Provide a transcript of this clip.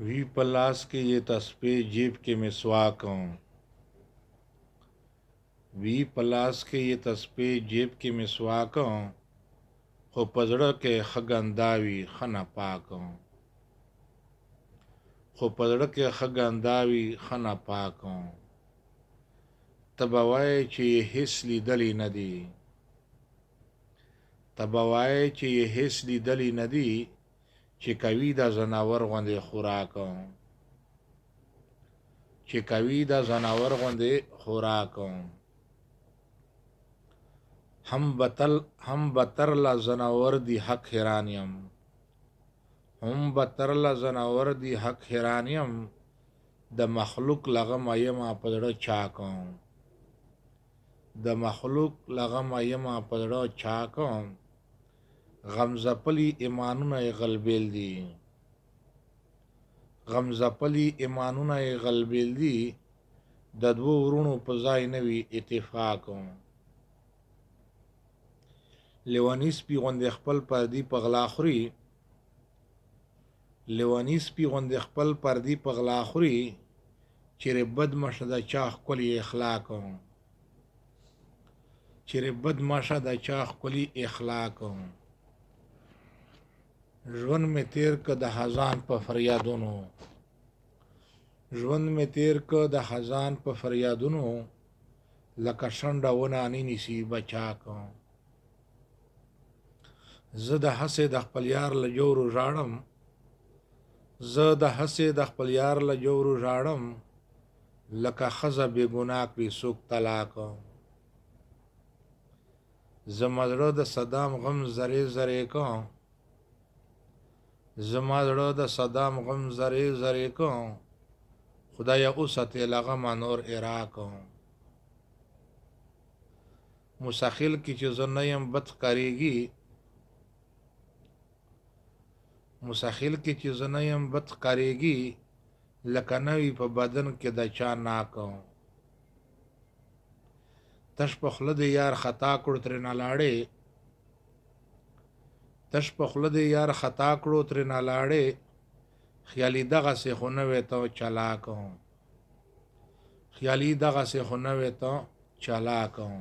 وی پلاس کې یہ تسبیح جیب کې مسواکم وی پلاس کې یہ تسبیح جیب کې مسواکم خو پزړه کې خګنداوي خنا پاکم خو پزړه کې خګنداوي خنا پاکم تبوای چې هیڅ لیدلی ندی تبوای چې هیڅ لیدلی ندی چې کوي دا زناور غوندې خوراکم چې کوي دا زناور غوندې خوراکم هم بتر لا زناور دی حق حیرانیم هم بتر لا زناور دی حق حیرانیم د مخلوق لغم ایما پدړه چاکم د مخلوق لغم ایما پدړه چاکم غمزپلی ایمانونه غلبیل دی غمزپلی ایمانونه غلبیل دی د دوو ورونو په ځای نوي اتفاقم لیوانی سپی غوندې خپل پردی په غلا خوري لیوانی سپی غوندې خپل پردی په غلا خوري چیرې بد مشه د چا ښکلي اخلاقم چیرې بد مشه د چا ښکلي اخلاقم ژوند مې تیر که د خزان په فریادونو ژوند مې تیر که د خزان په فریادونو لکه شنډه ونه نیسي بچاکم زه د هسې د خپل یار له جورو ژاړم زه د هسې د خپل یار له جورو ژاړم لکه ښځه بې ګناه کړي څوک طلاقم زما زړه د صدام غم زرې زرې کوم زما زړه د صدام غم زرې زرې کوم خدایا اوساتې له غمه نور عراقم مسخیل کې چې زه نه یم بد ښکارېږي مسخیل کې چې زه نه یم بد ښکارېږي لکه نوي په بدن کې د چا ناکم تش په خوله د یار خطا کړو ترې نه لاړې تش په خوله د یار خطا کړو ترې نه لاړې خیالي دغسې خو نه وې ته چلاکم خیالي دغسې خو نه وې ته چلاکم